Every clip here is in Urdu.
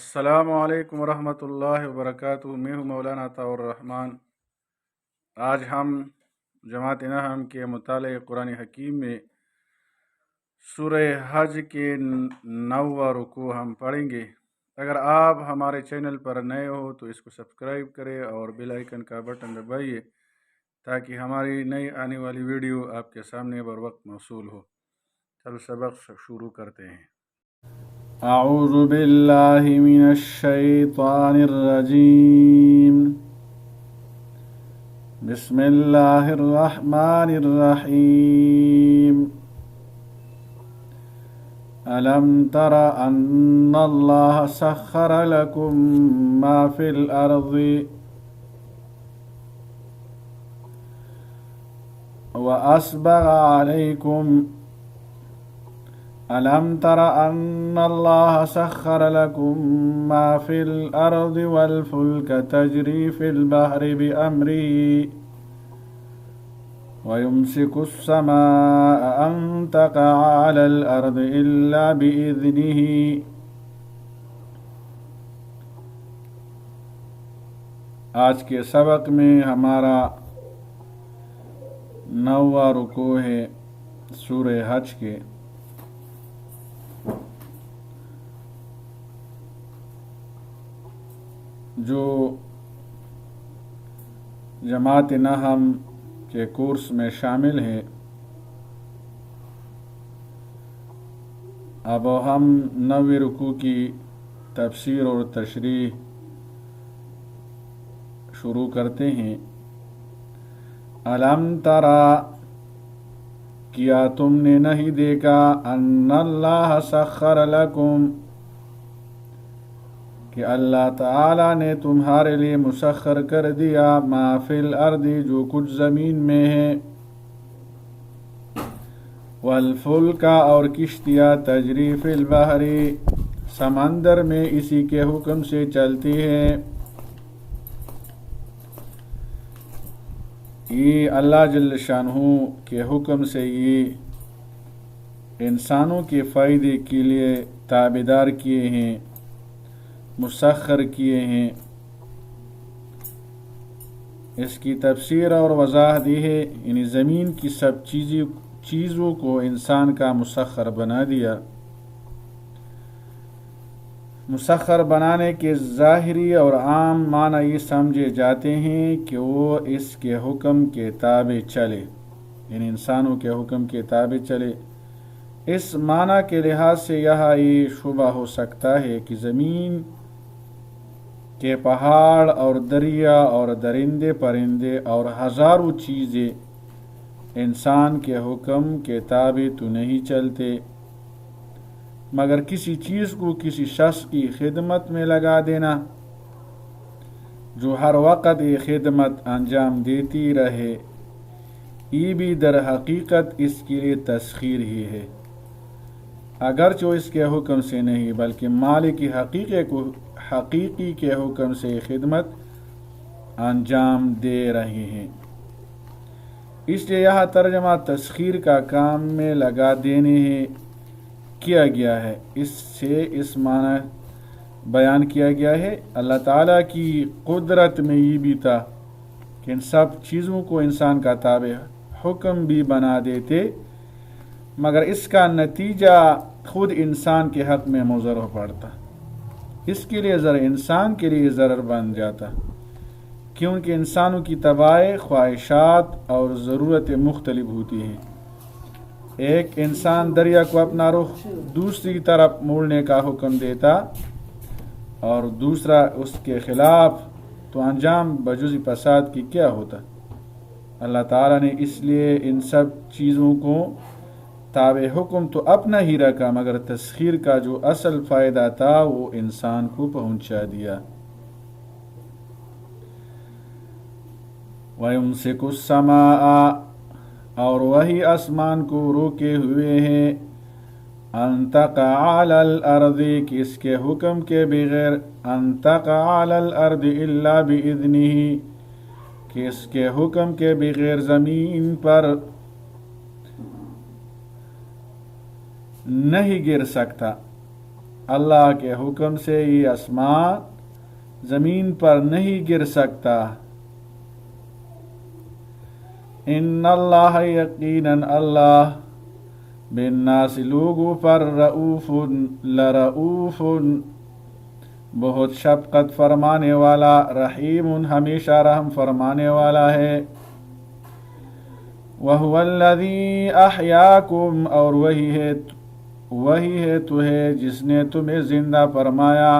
السلام علیکم ورحمۃ اللہ وبرکاتہ۔ میں ہوں مولانا عطاء الرحمن۔ آج ہم جماعت نحم کے مطالعہ قرآن حکیم میں سورہ حج کے 9واں رکوع ہم پڑھیں گے۔ اگر آپ ہمارے چینل پر نئے ہو تو اس کو سبسکرائب کریں اور بیل آئیکن کا بٹن دبائیے تاکہ ہماری نئی آنے والی ویڈیو آپ کے سامنے بر وقت موصول ہو۔ چل سبق شروع کرتے ہیں۔ اعوذ باللہ من الشیطان الرجیم، بسم اللہ الرحمن الرحیم۔ ألم تر أن الله سخر لكم ما في الأرض وأسبغ عليكم ألم تر أن الله سخر لكم ما في الأرض والفلك تجري في البحر بأمره ويمسك السماء أن تقع على الأرض إلا بإذنه۔ آج کے سبق میں ہمارا 9واں رکوع ہے سورہ حج کے۔ جو جماعت نحم کے کورس میں شامل ہے، اب ہم 9ویں رکوع کی تفسیر اور تشریح شروع کرتے ہیں۔ الم ترا، کیا تم نے نہیں دیکھا، ان اللہ سخر لکم، کہ اللہ تعالی نے تمہارے لیے مسخر کر دیا، ما فی الارض، جو کچھ زمین میں ہے، والفلک، اور کشتیاں، تجری فی البحر، سمندر میں اسی کے حکم سے چلتی ہے۔ یہ اللہ جل شانہ کے حکم سے یہ انسانوں کے فائدے کے لیے تابعدار کیے ہیں، مسخر کیے ہیں۔ اس کی تفسیر اور وضاحت یہ ہے، یعنی زمین کی سب چیزوں کو انسان کا مسخر بنا دیا۔ مسخر بنانے کے ظاہری اور عام معنی یہ سمجھے جاتے ہیں کہ وہ اس کے حکم کے تابع چلے، یعنی انسانوں کے حکم کے تابع چلے۔ اس معنی کے لحاظ سے یہاں یہ شبہ ہو سکتا ہے کہ زمین کہ پہاڑ اور دریا اور درندے پرندے اور ہزاروں چیزیں انسان کے حکم کے تابع تو نہیں چلتے، مگر کسی چیز کو کسی شخص کی خدمت میں لگا دینا جو ہر وقت یہ خدمت انجام دیتی رہے، یہ بھی در حقیقت اس کے لیے تسخیر ہی ہے، اگرچہ اس کے حکم سے نہیں بلکہ مالک حقیقی کے حکم سے خدمت انجام دے رہے ہیں۔ اس لیے یہاں ترجمہ تسخیر کا کام میں لگا دینے کیا گیا ہے۔ اس سے اس معنی بیان کیا گیا ہے، اللہ تعالیٰ کی قدرت میں یہ بھی تھا کہ ان سب چیزوں کو انسان کا تابع حکم بھی بنا دیتے، مگر اس کا نتیجہ خود انسان کے حق میں مضر پڑتا، اس کے لیے انسان کے لیے ضرر بن جاتا، کیونکہ انسانوں کی طبائع، خواہشات اور ضرورتیں مختلف ہوتی ہیں۔ ایک انسان دریا کو اپنا رخ دوسری طرف موڑنے کا حکم دیتا اور دوسرا اس کے خلاف، تو انجام بجز فساد کی کیا ہوتا؟ اللہ تعالیٰ نے اس لیے ان سب چیزوں کو تابع حکم تو اپنا ہی رکھا، مگر تسخیر کا جو اصل فائدہ تھا وہ انسان کو پہنچا دیا۔ وَيُمْسِكُ السَّمَاءَ، اور وہی آسمان کو روکے ہوئے ہیں، أَن تَقَعَ عَلَى الْأَرْضِ، کہ اس کے حکم کے بغیر، أَن تَقَعَ عَلَى الْأَرْضِ إِلَّا بِإِذْنِهِ، کہ اس کے حکم کے بغیر زمین پر نہیں گر سکتا، اللہ کے حکم سے یہ آسمان زمین پر نہیں گر سکتا۔ ان اللہ یقیناً اللہ بالناس لوگوں پر رؤوف لرؤوف بہت شفقت فرمانے والا، رحیم ہمیشہ رحم فرمانے والا ہے۔ وَهُوَ الَّذِي أَحْيَاكُمْ اور وہی ہے تو ہے جس نے تمہیں زندہ فرمایا،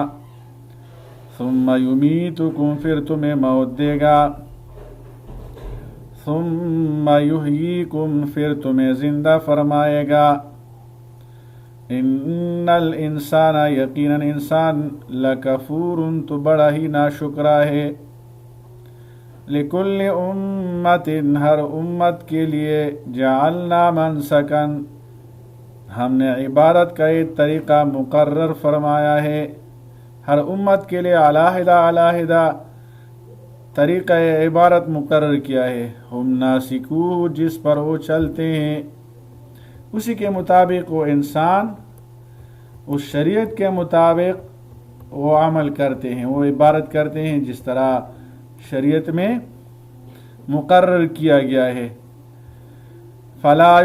ثم يُمِيتُكُمْ پھر تمہیں موت دے گا، ثم يحييكم پھر تمہیں زندہ فرمائے گا۔ ان الانسان یقیناً انسان لکفور تو بڑا ہی ناشکرا ہے، لکل امت ہر امت کے لیے جعلنا منسکا ہم نے عبادت کا ایک طریقہ مقرر فرمایا ہے، ہر امت کے لیے علیحدہ علیحدہ طریقہ عبادت مقرر کیا ہے، ہم ناسکو جس پر وہ چلتے ہیں، اسی کے مطابق وہ انسان اس شریعت کے مطابق وہ عمل کرتے ہیں، وہ عبادت کرتے ہیں جس طرح شریعت میں مقرر کیا گیا ہے۔ فلا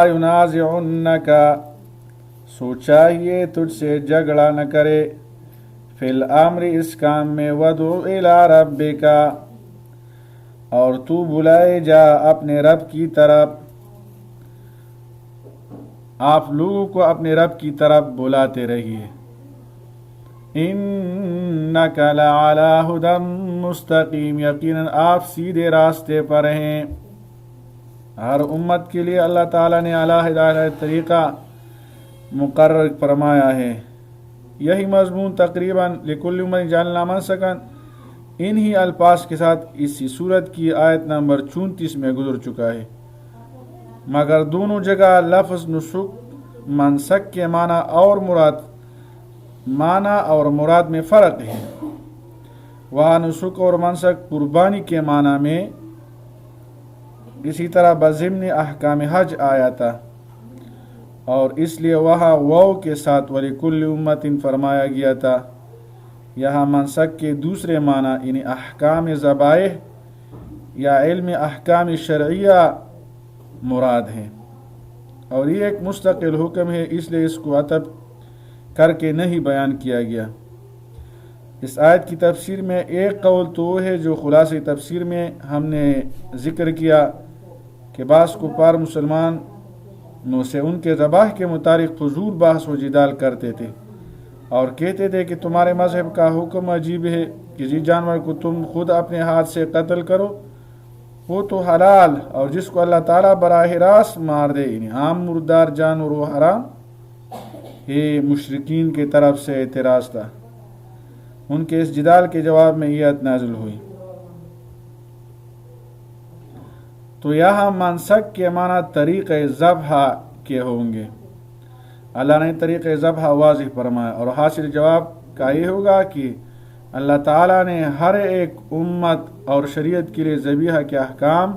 ینازعنک سو چاہیے تجھ سے جھگڑا نہ کرے، فی الامر اس کام میں، ودع الی ربک اور تو بلائے جا اپنے رب کی طرف، آپ لوگوں کو اپنے رب کی طرف بلاتے رہیے۔ انک لعلی ھدی مستقیم یقیناً آپ سیدھے راستے پر ہیں۔ ہر امت کے لیے اللہ تعالیٰ نے علیحدہ طریقہ مقرر فرمایا ہے۔ یہی مضمون تقریباً لکل امت جعلنا منسکا انہی الفاظ کے ساتھ اسی صورت کی آیت نمبر 34 میں گزر چکا ہے، مگر دونوں جگہ لفظ نسک منسک کے معنی اور مراد میں فرق ہے۔ وہاں نسک اور منسک قربانی کے معنی میں، اسی طرح بضمن احکام حج آیا تھا، اور اس لیے وہاں واو کے ساتھ وَلِكُلِّ أُمَّةٍ فرمایا گیا تھا۔ یہاں منسک کے دوسرے معنی یعنی احکام ذبائح یا علم احکام شرعیہ مراد ہے، اور یہ ایک مستقل حکم ہے، اس لیے اس کو عطف کر کے نہیں بیان کیا گیا۔ اس آیت کی تفسیر میں ایک قول تو وہ ہے جو خلاصہ تفسیر میں ہم نے ذکر کیا کہ بعض کفار مسلمانوں سے ان کے ذبائح کے متعلق فضول بحث و جدال کرتے تھے اور کہتے تھے کہ تمہارے مذہب کا حکم عجیب ہے، کسی جانور کو تم خود اپنے ہاتھ سے قتل کرو وہ تو حلال، اور جس کو اللہ تعالیٰ براہ راست مار دے یعنی عام مردار جانور وہ حرام۔ یہ مشرکین کی طرف سے اعتراض تھا۔ ان کے اس جدال کے جواب میں یہ آیت نازل ہوئی۔ تو یہاں منسک کے معنی طریقہ ذبح کے ہوں گے، اللہ نے طریقہ ذبح واضح فرمایا، اور حاصل جواب کا یہ ہوگا کہ اللہ تعالیٰ نے ہر ایک امت اور شریعت کے لیے ذبیحہ کے احکام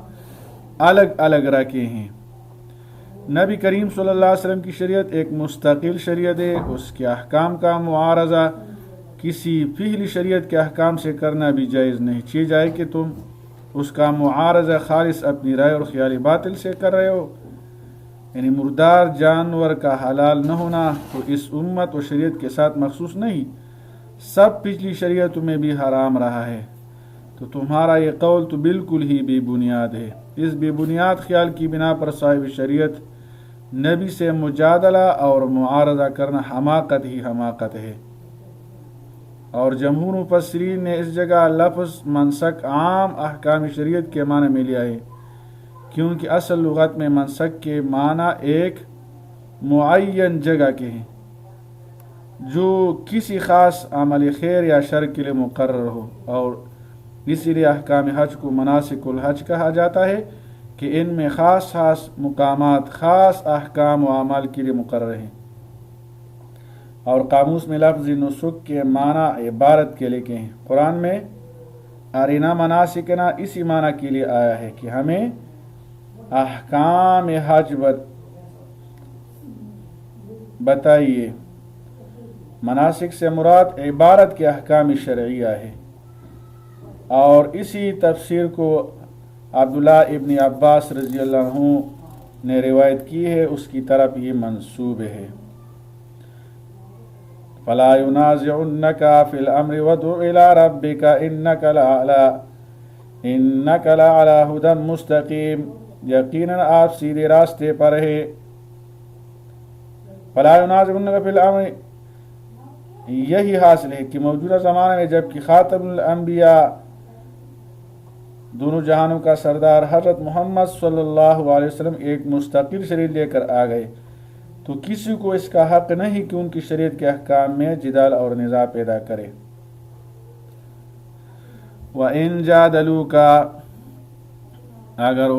الگ الگ رکھے ہیں۔ نبی کریم صلی اللہ علیہ وسلم کی شریعت ایک مستقل شریعت ہے، اس کے احکام کا معارضہ کسی پہلی شریعت کے احکام سے کرنا بھی جائز نہیں، چاہے جائے کہ تم اس کا معارضہ خالص اپنی رائے اور خیالی باطل سے کر رہے ہو، یعنی مردار جانور کا حلال نہ ہونا تو اس امت و شریعت کے ساتھ مخصوص نہیں، سب پچھلی شریعتوں میں بھی حرام رہا ہے، تو تمہارا یہ قول تو بالکل ہی بے بنیاد ہے۔ اس بے بنیاد خیال کی بنا پر صاحب شریعت نبی سے مجادلہ اور معارضہ کرنا حماقت ہی حماقت ہے۔ اور جمہور مفسرین نے اس جگہ لفظ منسک عام احکام شریعت کے معنی میں لیا ہے، کیونکہ اصل لغت میں منسک کے معنی ایک معین جگہ کے ہیں جو کسی خاص عمل خیر یا شر کے لیے مقرر ہو، اور اسی لیے احکام حج کو مناسک الحج کہا جاتا ہے کہ ان میں خاص مقامات خاص احکام و اعمال کے لیے مقرر ہیں۔ اور قاموس میں لفظ نسک کے معنی عبارت کے لکھے ہیں۔ قرآن میں ارینا مناسکنا اسی معنی کے لیے آیا ہے کہ ہمیں احکام حج بتائیے۔ مناسک سے مراد عبادت کے احکام شرعیہ ہے، اور اسی تفسیر کو عبداللہ ابن عباس رضی اللہ عنہ نے روایت کی ہے، اس کی طرف یہ منسوب ہے۔ فلا ينازعنك في الامر وادع الى ربك انك لعلى هدى مستقیم، یقیناً آپ سیدھے راستے پر ہے۔ فلا ينازعنك في الامر، یہی حاصل ہے کہ موجودہ زمانے میں جب کہ خاتم الانبیاء دونوں جہانوں کا سردار حضرت محمد صلی اللہ علیہ وسلم ایک مستقل شریعت لے کر آ گئے، تو کسی کو اس کا حق نہیں کہ ان کی شریعت کے احکام میں جدال اور نزاع پیدا کرے۔ وَإِن جَادَلُوكَ، اگر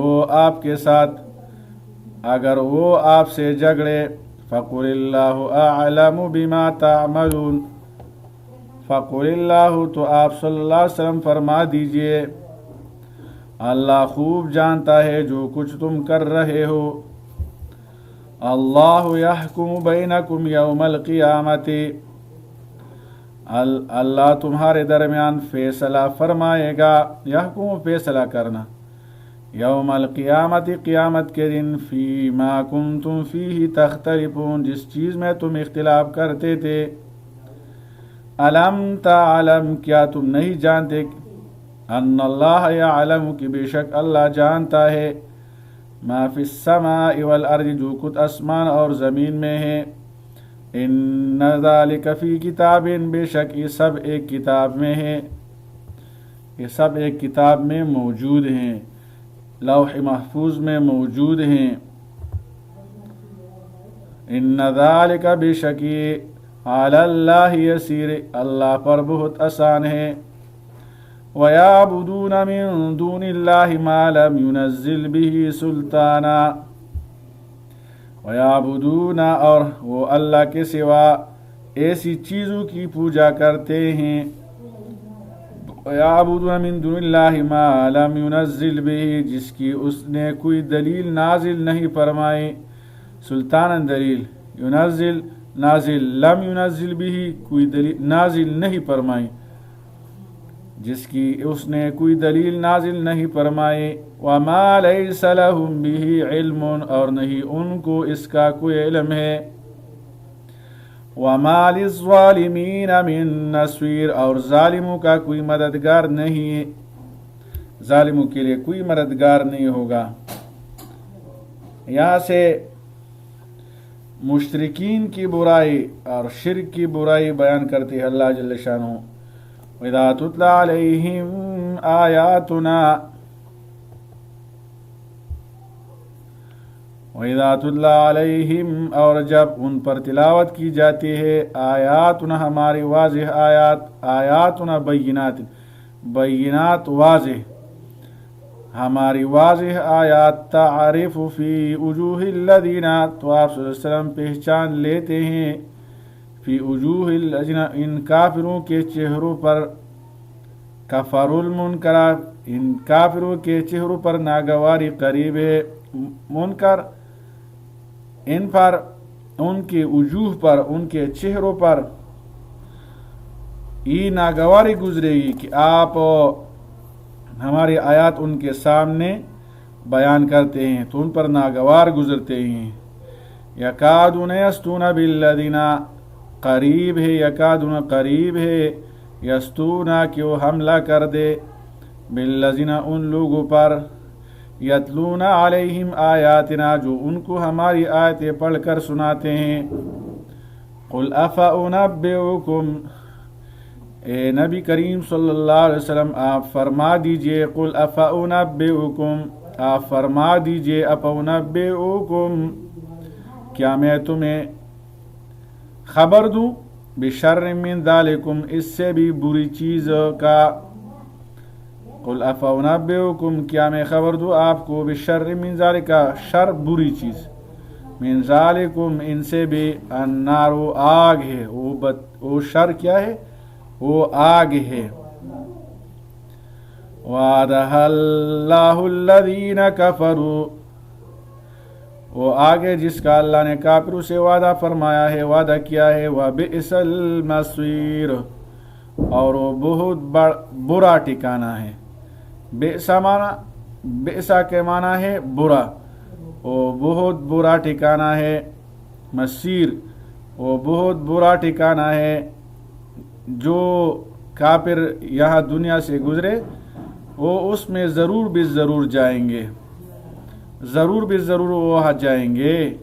وہ آپ سے جھگڑے، فَقُلِ اللَّهُ أَعْلَمُ بِمَا تَعْمَلُونَ، فَقُلِ اللَّهُ، تو آپ صلی اللہ علیہ وسلم فرما دیجئے اللہ خوب جانتا ہے جو کچھ تم کر رہے ہو۔ اللہ یحکم بینکم یوم القیامت، اللہ تمہارے درمیان فیصلہ فرمائے گا، یحکم فیصلہ کرنا، یوم القیامت قیامت کے دن، فیما کنتم فیہ تختلفون، جس چیز میں تم اختلاف کرتے تھے۔ الم تعلم، کیا تم نہیں جانتے ان اللہ یعلم، کہ بے شک اللہ جانتا ہے، ما فی السماء والارض، جو کچھ آسمان اور زمین میں ہے، ان ذالک فی کتاب، بے شک یہ سب ایک کتاب میں ہے، یہ سب ایک کتاب میں موجود ہیں، لوح محفوظ میں موجود ہیں۔ ان ذالک، بے شک یہ علی اللہ یسیر، اللہ پر بہت آسان ہے۔ وَيَعْبُدُونَ مِن دُونِ اللَّهِ مَا لَمْ يُنَزِّلْ بِهِ سُلْطَانًا، وَيَعْبُدُونَ، اور وہ اللہ کے سوا ایسی چیزوں کی پوجا کرتے ہیں، وَيَعْبُدُونَ مِن دُونِ اللَّهِ مَا لَمْ يُنَزِّلْ بِهِ، جس کی اس نے کوئی دلیل نازل نہیں فرمائی، سلطان دلیل، ينزل نازل، لم ينزل به، کوئی دلیل نازل نہیں فرمائی، جس کی اس نے کوئی دلیل نازل نہیں فرمائی۔ وَمَا لَيْسَ لَهُم بِهِ عِلْمٌ، اور نہیں ان کو اس کا کوئی علم ہے۔ وَمَا لِلظَّالِمِينَ مِن نَصِيرٍ، اور ظالموں کا کوئی مددگار نہیں، ظالموں کے لیے کوئی مددگار نہیں ہوگا۔ یہاں سے مشرکین کی برائی اور شرک کی برائی بیان کرتی ہے اللہ جل شانہ۔ وَإِذَا تُتْلَى عَلَيْهِمْ آيَاتُنَا، وَإِذَا تُتْلَى عَلَيْهِمْ، اور جب ان پر تلاوت کی جاتی ہے، آیاتنا ہماری واضح آیات، آیاتنا بینات، بینات واضح، ہماری واضح آیات، تعرف فی وجوہ الذین، تو آپ صلی اللہ علیہ وسلم پہچان لیتے ہیں، فی وجوہ الذین، ان کافروں کے چہروں پر، کفر المنکر، ان کافروں کے چہروں پر ناگواری قریب ہے، منکر ان پر، ان کے وجوہ پر، ان کے چہروں پر یہ ناگواری گزرے گی کہ آپ ہماری آیات ان کے سامنے بیان کرتے ہیں تو ان پر ناگوار گزرتے ہیں۔ یکادون یستون بالذین، قریب ہے، یکادون قریب ہے، یستون کہ وہ حملہ کر دے، بالذین ان لوگوں پر، یتلون علیہم آیاتنا جو ان کو ہماری آیتیں پڑھ کر سناتے ہیں۔ قل افانبئکم، اے نبی کریم صلی اللہ علیہ وسلم آپ فرما دیجئے، قل افانبئکم، آپ فرما دیجئے، افانبئکم، کیا میں تمہیں خبر دوں، بشر من ذالکم، اس سے بھی بری چیز کا، قل افانبئکم، کیا میں خبر دوں آپ کو، بشر من ذالک، شر بری چیز، من ذالکم ان سے بھی، النار وہ آگ ہے، وہ شر کیا ہے، وہ آگ ہے۔ وعدها اللہ الذین کفروا، وہ آگے جس کا اللہ نے کافروں سے وعدہ فرمایا ہے، وعدہ کیا ہے، وَبِئْسَ الْمَصِيرُ، اور وہ بہت برا ٹھکانہ ہے۔ بئسا کے معنی ہے برا، وہ بہت برا ٹھکانہ ہے۔ مسیر، وہ بہت برا ٹھکانہ ہے۔ جو کافر یہاں دنیا سے گزرے وہ اس میں ضرور بھی ضرور جائیں گے، ضرور بھی ضرور وہاں جائیں گے۔